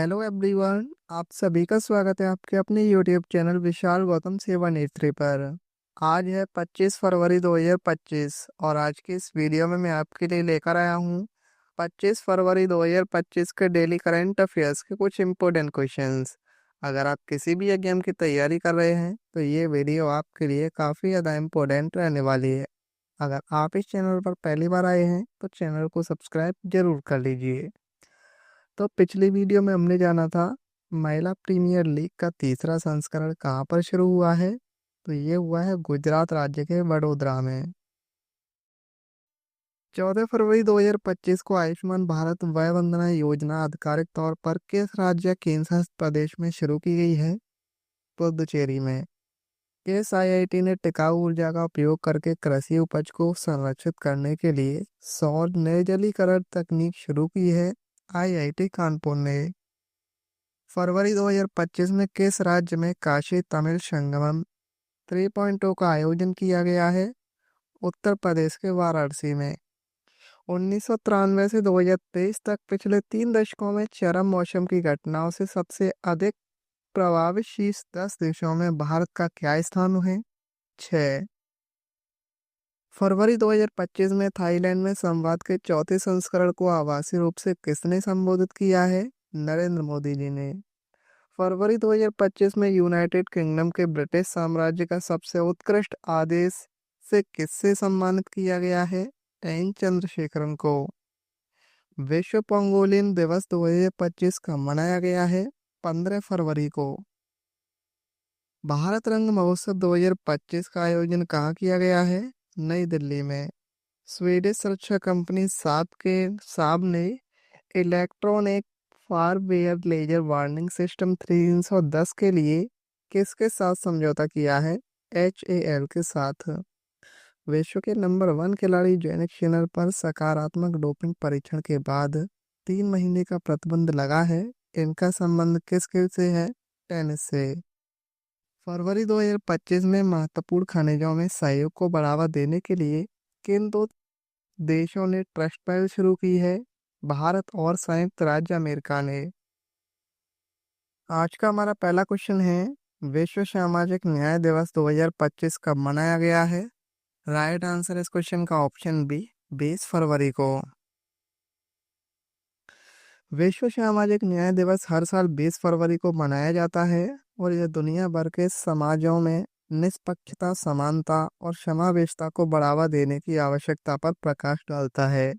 Hello everyone, आप सभी का स्वागत है आपके अपने यूट्यूब चैनल विशाल गौतम 783 पर। आज है 25 फरवरी 2025 और आज की इस वीडियो में मैं आपके लिए लेकर आया हूँ 25 फरवरी 2025 के डेली करंट अफेयर्स के कुछ इम्पोर्टेंट क्वेश्चंस। अगर आप किसी भी एग्जाम की तैयारी कर रहे हैं तो ये वीडियो आपके लिए काफ़ी ज़्यादा इम्पोर्टेंट रहने वाली है। अगर आप इस चैनल पर पहली बार आए हैं तो चैनल को सब्सक्राइब जरूर कर लीजिए। तो पिछली वीडियो में हमने जाना था महिला प्रीमियर लीग का तीसरा संस्करण कहाँ पर शुरू हुआ है। तो ये हुआ है गुजरात राज्य के वडोदरा में। 14 फरवरी 2025 को आयुष्मान भारत वय वंदना योजना आधिकारिक तौर पर किस राज्य या केंद्र शासित प्रदेश में शुरू की गई है? पुदुचेरी में। किस आईआईटी ने टिकाऊ ऊर्जा का उपयोग करके कृषि उपज को संरक्षित करने के लिए सौर निर्जलीकरण तकनीक शुरू की है? आईआईटी कानपुर ने। फरवरी 2025 में किस राज्य में काशी तमिल संगमम 3.0 का आयोजन किया गया है? उत्तर प्रदेश के वाराणसी में। 1993 से 2023 तक पिछले 3 दशकों में चरम मौसम की घटनाओं से सबसे अधिक प्रभावित शीर्ष 10 देशों में भारत का क्या स्थान है? 6। फरवरी 2025 में थाईलैंड में संवाद के चौथे संस्करण को आभासी रूप से किसने संबोधित किया है? नरेंद्र मोदी जी ने। फरवरी 2025 में यूनाइटेड किंगडम के ब्रिटिश साम्राज्य का सबसे उत्कृष्ट आदेश से किससे सम्मानित किया गया है? एन चंद्रशेखरन को। विश्व पंगोलिन दिवस 2025 का मनाया गया है 15 फरवरी को। भारत रंग महोत्सव 2025 का आयोजन कहाँ किया गया है? नई दिल्ली में। स्वीडिश सुरक्षा कंपनी साब ने इलेक्ट्रॉनिक फारवेयर लेजर वार्निंग सिस्टम 310 के लिए किसके साथ समझौता किया है? HAL के साथ। विश्व के नंबर 1 खिलाड़ी जैनिक सिनर पर सकारात्मक डोपिंग परीक्षण के बाद 3 महीने का प्रतिबंध लगा है। इनका संबंध किस खेल से है? टेनिस से। फरवरी 2025 में महत्वपूर्ण खनिजों में सहयोग को बढ़ावा देने के लिए किन दो देशों ने ट्रस्ट पहल शुरू की है? भारत और संयुक्त राज्य अमेरिका ने। आज का हमारा पहला क्वेश्चन है, विश्व सामाजिक न्याय दिवस 2025 कब मनाया गया है? राइट आंसर इस क्वेश्चन का ऑप्शन बी, 20 फरवरी को। विश्व सामाजिक न्याय दिवस हर साल 20 फरवरी को मनाया जाता है और यह दुनिया भर के समाजों में निष्पक्षता, समानता और समावेशिता को बढ़ावा देने की आवश्यकता पर प्रकाश डालता है।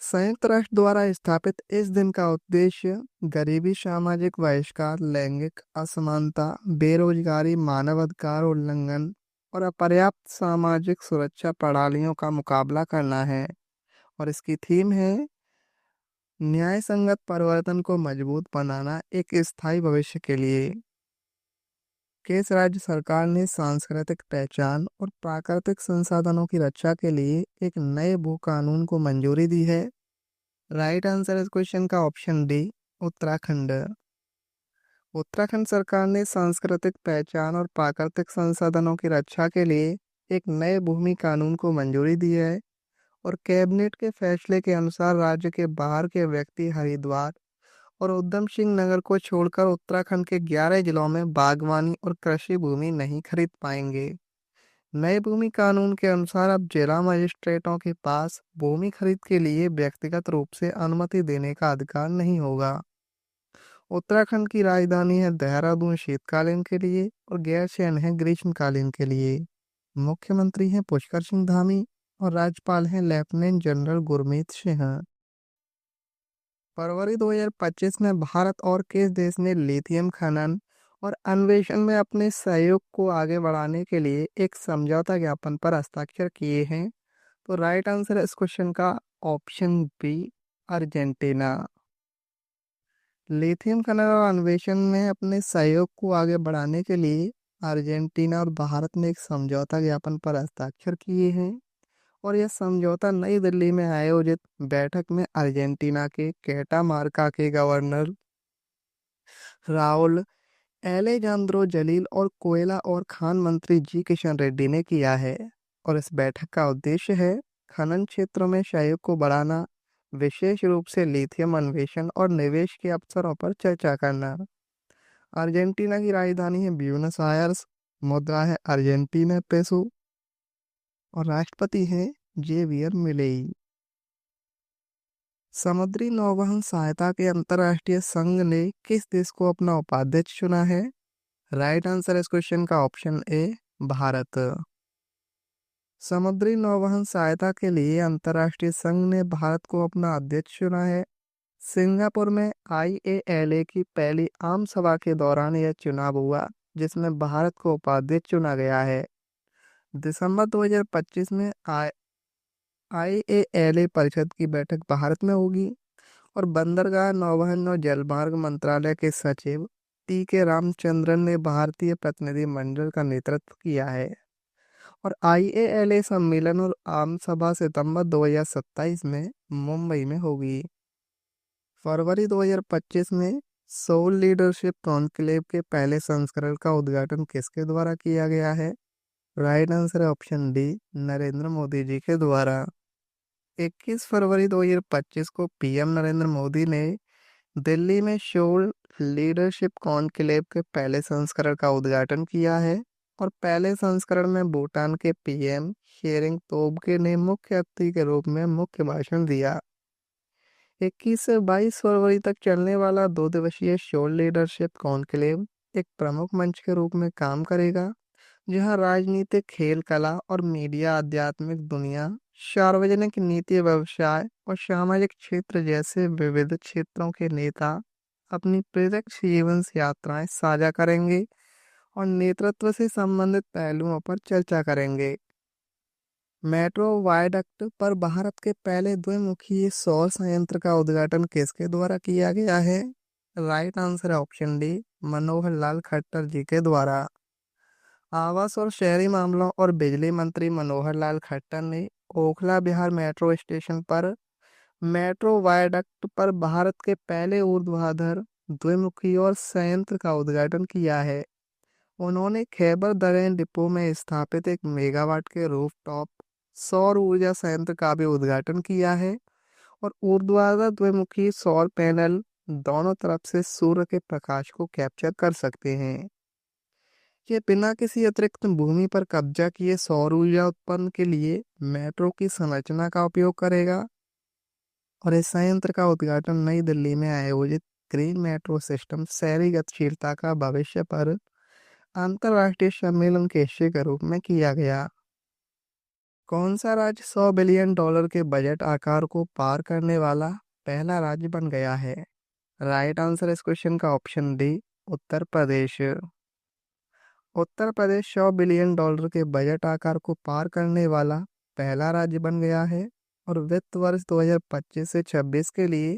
संयुक्त राष्ट्र द्वारा स्थापित इस दिन का उद्देश्य गरीबी, सामाजिक बहिष्कार, लैंगिक असमानता, बेरोजगारी, मानवाधिकार उल्लंघन और अपर्याप्त सामाजिक सुरक्षा प्रणालियों का मुकाबला करना है। और इसकी थीम है न्याय संगत परिवर्तन को मजबूत बनाना एक स्थायी भविष्य के लिए। किस राज्य सरकार ने सांस्कृतिक पहचान और प्राकृतिक संसाधनों की रक्षा के लिए एक नए भू कानून को मंजूरी दी है? राइट आंसर इस क्वेश्चन का ऑप्शन डी, उत्तराखंड। उत्तराखंड सरकार ने सांस्कृतिक पहचान और प्राकृतिक संसाधनों की रक्षा के लिए एक नए भूमि कानून को मंजूरी दी है और कैबिनेट के फैसले के अनुसार राज्य के बाहर के व्यक्ति हरिद्वार और उधम सिंह नगर को छोड़कर उत्तराखंड के 11 जिलों में बागवानी और कृषि भूमि नहीं खरीद पाएंगे। नए भूमि कानून के अनुसार अब जिला मजिस्ट्रेटों के पास भूमि खरीद के लिए व्यक्तिगत रूप से अनुमति देने का अधिकार नहीं होगा। उत्तराखंड की राजधानी है देहरादून शीतकालीन के लिए और गैरसैंण है ग्रीष्मकालीन के लिए। मुख्यमंत्री हैं पुष्कर सिंह धामी और राज्यपाल हैं लेफ्टिनेंट जनरल गुरमीत सिंह। फरवरी 2025 में भारत और किस देश ने लिथियम खनन और अन्वेषण में अपने सहयोग को आगे बढ़ाने के लिए एक समझौता ज्ञापन पर हस्ताक्षर किए हैं? तो राइट आंसर है इस क्वेश्चन का ऑप्शन बी, अर्जेंटीना। लिथियम खनन और अन्वेषण में अपने सहयोग को आगे बढ़ाने के लिए अर्जेंटीना और भारत ने एक समझौता ज्ञापन पर हस्ताक्षर किए हैं और यह समझौता नई दिल्ली में आयोजित बैठक में अर्जेंटीना के कैटामार्का के गवर्नर राउल एलेजांद्रो जलील और कोयला और खान मंत्री जी किशन रेड्डी ने किया है। और इस बैठक का उद्देश्य है खनन क्षेत्रों में सहयोग को बढ़ाना, विशेष रूप से लिथियम अन्वेषण और निवेश के अवसरों पर चर्चा करना। अर्जेंटीना की राजधानी है ब्यूनस आयर्स, मुद्रा है अर्जेंटीना पेसो और राष्ट्रपति है जेवियर मिलेई। समुद्री नौवहन सहायता के अंतर्राष्ट्रीय संघ ने किस देश को अपना उपाध्यक्ष चुना है? राइट आंसर इस क्वेश्चन का ऑप्शन ए, भारत। समुद्री नौवहन सहायता के लिए अंतर्राष्ट्रीय संघ ने भारत को अपना अध्यक्ष चुना है। सिंगापुर में IALA की पहली आम सभा के दौरान यह चुनाव हुआ, जिसमें भारत को उपाध्यक्ष चुना गया है। दिसंबर 2025 में IALA परिषद की बैठक भारत में होगी और बंदरगाह, नौवहन और जलमार्ग मंत्रालय के सचिव TK रामचंद्रन ने भारतीय प्रतिनिधि मंडल का नेतृत्व किया है। और IALA सम्मेलन और आम सभा सितंबर 2027 में मुंबई में होगी। फरवरी 2025 में सोल लीडरशिप कॉन्क्लेव के पहले संस्करण का उद्घाटन किसके द्वारा किया गया है? राइट आंसर है ऑप्शन डी, नरेंद्र मोदी जी के द्वारा। 21 फरवरी 2025 को PM नरेंद्र मोदी ने दिल्ली में सोल लीडरशिप कॉन्क्लेव के पहले संस्करण का उद्घाटन किया है और पहले संस्करण में भूटान के PM शेरिंग तोब्गे ने मुख्य अतिथि के रूप में मुख्य भाषण दिया। 21 से 22 फरवरी तक चलने वाला 2 दिवसीय सोल लीडरशिप कॉन्क्लेव एक प्रमुख मंच के रूप में काम करेगा, जहां राजनीतिक, खेल, कला और मीडिया, आध्यात्मिक दुनिया, सार्वजनिक नीति, व्यवसाय और सामाजिक क्षेत्र जैसे विविध क्षेत्रों के नेता अपनी प्रत्यक्ष जीवन यात्राएं साझा करेंगे और नेतृत्व से संबंधित पहलुओं पर चर्चा करेंगे। मेट्रो वायडक्ट पर भारत के पहले द्विमुखी सौर संयंत्र का उद्घाटन किसके द्वारा किया गया है? राइट आंसर है ऑप्शन डी, मनोहर लाल खट्टर जी के द्वारा। आवास और शहरी मामलों और बिजली मंत्री मनोहर लाल खट्टर ने ओखला बिहार मेट्रो स्टेशन पर मेट्रो वायडक्ट पर भारत के पहले ऊर्ध्वाधर द्विमुखी और संयंत्र का उद्घाटन किया है। उन्होंने खैबर दरेन डिपो में स्थापित एक मेगावाट के रूफटॉप सौर ऊर्जा संयंत्र का भी उद्घाटन किया है और ऊर्ध्वाधर द्विमुखी सौर पैनल दोनों तरफ से सूर्य के प्रकाश को कैप्चर कर सकते हैं। ये बिना किसी अतिरिक्त भूमि पर कब्जा किए सौर ऊर्जा उत्पन्न के लिए मेट्रो की संरचना का उपयोग करेगा और इस संयंत्र का उद्घाटन नई दिल्ली में आयोजित ग्रीन मेट्रो सिस्टम शहरी गतिशीलता का भविष्य पर अंतर्राष्ट्रीय सम्मेलन के हिस्से के रूप में किया गया। कौन सा राज्य $100 बिलियन के बजट आकार को पार करने वाला पहला राज्य बन गया है? राइट आंसर इस क्वेश्चन का option D, Uttar Pradesh. Uttar Pradesh $100 billion के बजट आकार को पार करने वाला पहला राज्य बन गया है और वित्त वर्ष 2025 से 26 के लिए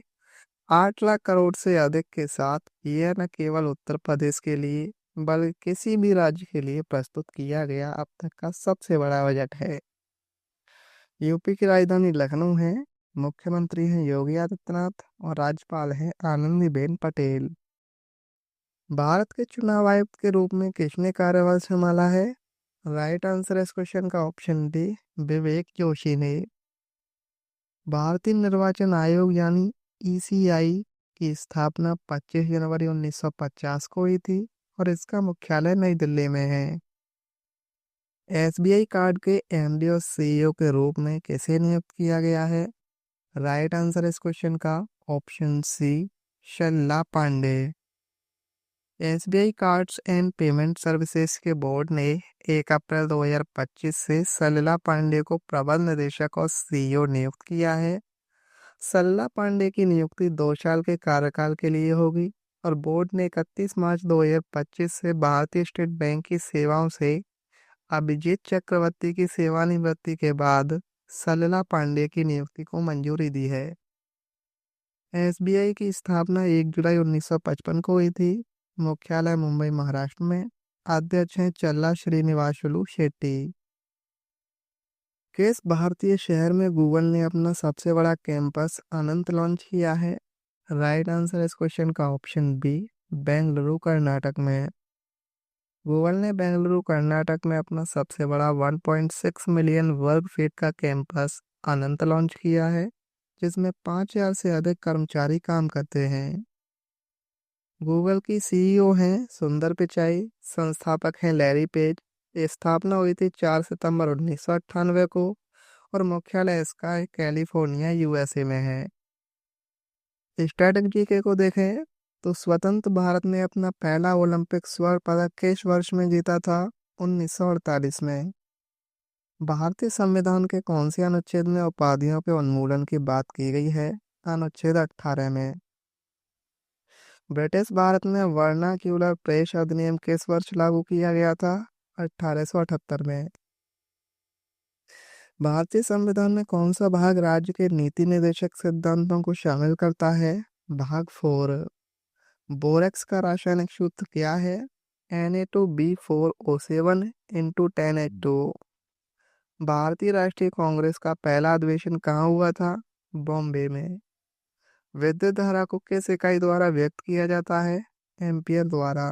8 लाख करोड़ से अधिक के साथ यह न केवल उत्तर प्रदेश के लिए बल्कि किसी भी राज्य के लिए प्रस्तुत किया गया अब तक का सबसे बड़ा बजट है। यूपी की राजधानी लखनऊ है, मुख्यमंत्री हैं योगी आदित्यनाथ और राज्यपाल हैं आनंदीबेन पटेल। भारत के चुनाव आयुक्त के रूप में किसने कार्यभार संभाला है? राइट आंसर इस क्वेश्चन का ऑप्शन डी, विवेक जोशी ने। भारतीय निर्वाचन आयोग यानी ECI की स्थापना 25 जनवरी 1950 को हुई थी और इसका मुख्यालय नई दिल्ली में है। SBI कार्ड के MD और CEO के रूप में किसे नियुक्त किया गया है? राइट आंसर इस क्वेश्चन का option C, Shalla Pandey. SBI cards and payment services के बोर्ड ने 1 अप्रैल 2025 से सलिला पांडे को प्रबंध निदेशक और CEO नियुक्त किया है। सलिला पांडे की नियुक्ति 2 साल के कार्यकाल के लिए होगी और बोर्ड ने 31 मार्च 2025 से भारतीय स्टेट बैंक की सेवाओं से अभिजीत चक्रवर्ती की सेवानिवृत्ति के बाद सलिला पांडे की नियुक्ति को मंजूरी दी है। SBI की स्थापना 1 जुलाई 1955 को हुई थी। मुख्यालय मुंबई महाराष्ट्र में। अध्यक्ष हैं चल्ला श्रीनिवासुलु शेट्टी। किस भारतीय शहर में गूगल ने अपना सबसे बड़ा कैंपस अनंत लॉन्च किया है? राइट आंसर इस क्वेश्चन का ऑप्शन बी, बेंगलुरु कर्नाटक में। गूगल ने बेंगलुरु कर्नाटक में अपना सबसे बड़ा 1.6 मिलियन वर्ग फीट का कैंपस अनंत लॉन्च किया है। जिसमें 5,000 से अधिक कर्मचारी काम करते हैं। गूगल की सीईओ हैं सुंदर पिचाई, संस्थापक हैं लैरी पेज। स्थापना हुई थी 4 सितंबर 1998 को और मुख्यालय इसका कैलिफोर्निया यूएसए में है। स्टैटिक जीके को देखें तो स्वतंत्र भारत ने अपना पहला ओलंपिक स्वर्ण पदक किस वर्ष में जीता था? 1948 में। भारतीय संविधान के कौन से अनुच्छेद में उपाधियों के उन्मूलन की बात की गई है? अनुच्छेद 18 में। ब्रिटिश भारत में वर्नाक्यूलर प्रेस अधिनियम किस वर्ष लागू किया गया था? 1878 में। भारतीय संविधान में कौन सा भाग राज्य के नीति निर्देशक सिद्धांतों को शामिल करता है? भाग 4। बोरेक्स का रासायनिक सूत्र क्या है? Na2B4O7 into 10H2। भारतीय राष्ट्रीय कांग्रेस का पहला अधिवेशन कहाँ हुआ था? बॉम्बे में। विद्युत धारा को किस इकाई द्वारा व्यक्त किया जाता है? एम्पियर द्वारा।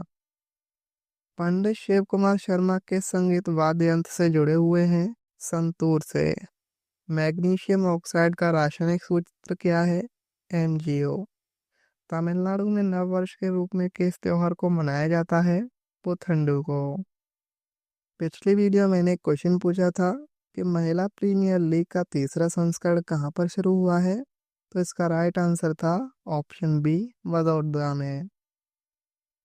पंडित शिव कुमार शर्मा किस संगीत वाद्य यंत्र से जुड़े हुए हैं? संतूर से। मैग्नीशियम ऑक्साइड का रासायनिक सूत्र क्या है? MgO। तमिलनाडु में नव वर्ष के रूप में किस त्योहार को मनाया जाता है? पुथंडू को। पिछली वीडियो में मैंने एक क्वेश्चन पूछा था कि महिला प्रीमियर लीग का तीसरा संस्करण कहाँ पर शुरू हुआ है? तो इसका राइट आंसर था ऑप्शन बी, वडोदरा में।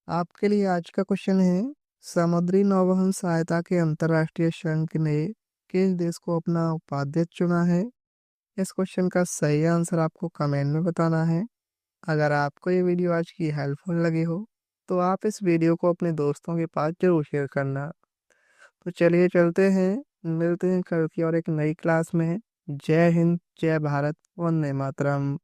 आपके लिए आज का क्वेश्चन है, समुद्री नौवहन सहायता के अंतर्राष्ट्रीय संघ ने किस देश को अपना उपाध्यक्ष चुना है? इस क्वेश्चन का सही आंसर आपको कमेंट में बताना है। अगर आपको ये वीडियो आज की हेल्पफुल लगी हो तो आप इस वीडियो को अपने दोस्तों के पास जरूर शेयर करना। तो चलिए चलते हैं, मिलते हैं कल की और एक नई क्लास में। जय हिंद, जय भारत, वंदे मातरम।